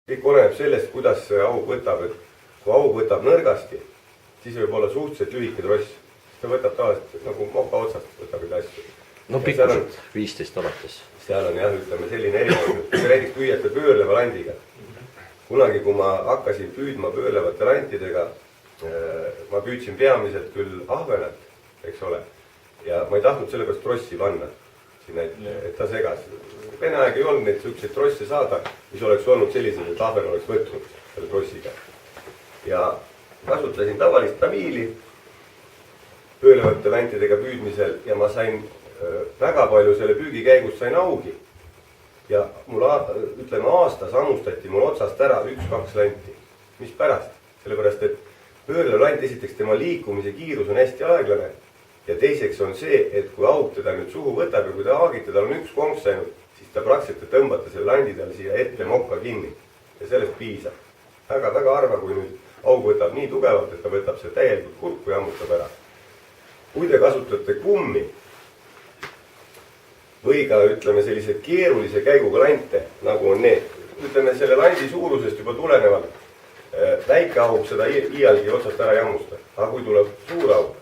kõik oleneb sellest, kuidas see aug võtab, et kui aug võtab nõrgasti, siis võib olla suhteliselt lühike tross. Ta võtab tavaliselt nagu moka otsast, võtab neid asju. No pikkuselt 15 alates. Seal on jah, ütleme selline erinevus. Kui näiteks püüate pöörleva landiga. Kunagi, kui ma hakkasin püüdma pöörlevate lantidega, ma püüdsin peamiselt küll ahvenat, eks ole, ja ma ei tahtnud sellepärast trossi panna sinna, et ta segas. Vene aeg ei olnud neid selliseid trosse saada, mis oleks olnud sellised, et ahven oleks võtnud selle trossiga. Ja kasutasin tavalist tamiili pöörlevate lantidega püüdmisel ja ma sain väga palju selle püügi käigus sain augi. Ja mul, ütleme, aastas hammustati mul otsast ära 1-2 lanti. Mis pärast? Sellepärast, et pöörlev lant esiteks tema liikumise kiirus on hästi aeglane ja teiseks on see, et kui aug teda nüüd suhu võtab ja kui ta haagite, tal on üks konks ainult, siis ta praktiliselt tõmbate selle landi tal siia ette mokka kinni ja sellest piisab. Väga harva, kui nüüd aug võtab nii tugevalt, et ta võtab see täielikult kurku ja hammustab ära. Kui te kasutate kummi või ka, ütleme, sellised keerulise käiguga lante, nagu on need, ütleme, selle landi suurusest juba tulenevalt väike aug seda iialgi otsast ära ei hammusta. Aga kui tuleb suur aug,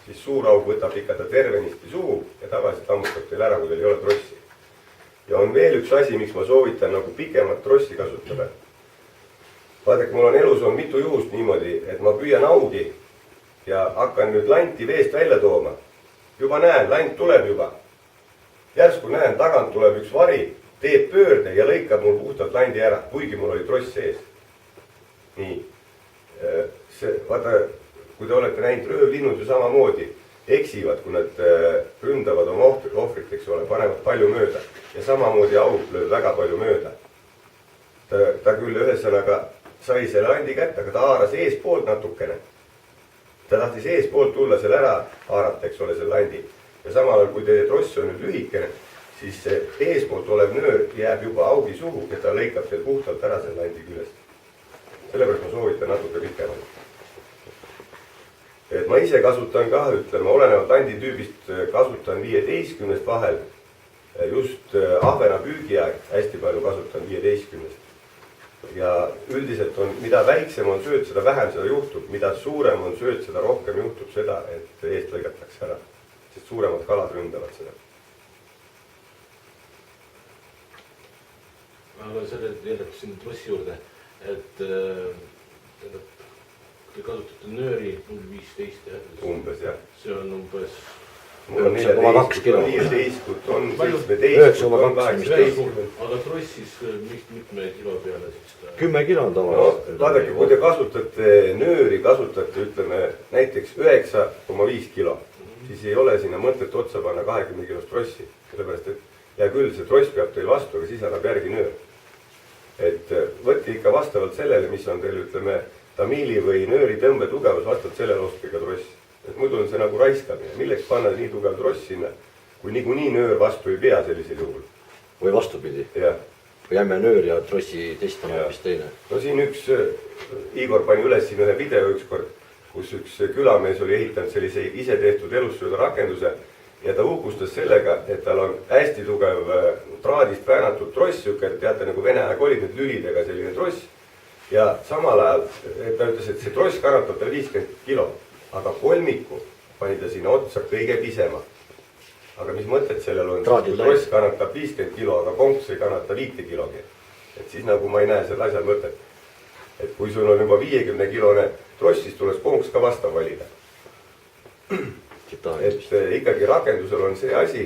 siis suur aug võtab ikka ta tervenisti suhu ja tavaliselt hammustab teil ära, kui teil ei ole trossi. Ja on veel üks asi, miks ma soovitan nagu pikemat trossi kasutada. Vaadake, mul on elus on mitu juhust niimoodi, et ma püüan augi ja hakkan nüüd lanti veest välja tooma. Juba näen, lant tuleb juba. Järsku näen, tagant tuleb üks vari, teeb pöörde ja lõikab mul puhtalt landi ära, kuigi mul oli tross sees. Nii. Vaata, kui te olete näinud, röövlinnud ju samamoodi eksivad, kui nad ründavad oma ohvrit, eks ole, panevad palju mööda. Ja samamoodi aug lööb väga palju mööda. Ta küll ühesõnaga sai selle landi kätte, aga ta haaras eespoolt natukene. Ta tahtis eespoolt tulla selle ära haarata, eks ole, selle landi. Ja samal ajal, kui teie tross on nüüd lühikene, siis see eespoolt olev nöör jääb juba augi suhu ja ta lõikab teil puhtalt ära selle landi küljest. Sellepärast ma soovitan natuke pikemalt. Et ma ise kasutan ka, ütleme, olenevalt landi tüübist kasutan 15 vahel. Just ahvena püügiaeg hästi palju kasutan 15. Ja üldiselt on, mida väiksem on sööt, seda vähem seda juhtub. Mida suurem on sööt, seda rohkem juhtub seda, et eest lõigatakse ära. Sest suuremad kalad ründavad seda. Aga selle jällegi siin trossi juurde, et te kasutate nööri 0,15 jah? Umbes, jah. See on umbes... Mul on 14 kilo. 15, on 17, on 18. Aga trossis mitme kilo peale siis? 10 kilo on tavaliselt. No, vaadake, kui te kasutate nööri, kasutate, ütleme, näiteks 9,5 kilo, siis ei ole sinna mõtet otsa panna 20 kilost trossi. Sellepärast, et ja küll see tross peab teil vastu, aga siis annab järgi nöör. Et võtti ikka vastavalt sellele, mis on teil, ütleme, tamiili või nööri tõmbe tugevus, vastavalt sellele ostke ka tross. Et muidu on see nagu raiskamine. Milleks panna nii tugev tross sinna, kui niikuinii nöör vastu ei pea sellisel juhul. Või vastupidi. Jah. Või jääme nöör ja trossi testama hoopis teine. No siin üks, Igor pani üles siin ühe video ükskord, kus üks külamees oli ehitanud sellise ise tehtud elussööda rakenduse ja ta uhkustas sellega, et tal on hästi tugev traadist väänatud tross, teate nagu Vene aeg olid need lülidega selline tross ja samal ajal ta ütles, et see tross kannatab tal 50 kilo, aga kolmiku pani ta sinna otsa kõige pisema. Aga mis mõtted sellel on, kui tross kannatab 50 kilo, aga konks ei kannata 5 kilogi. Et siis nagu ma ei näe selle asjal mõtet. Et kui sul on juba 50 kilone tross, siis tuleks konks ka vastav valida. Et ikkagi rakendusel on see asi,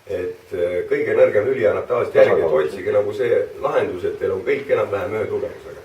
et kõige nõrgem lüli annab tavaliselt järgi, et otsige nagu see lahendus, et teil on kõik enam-vähem ühe tugevusega.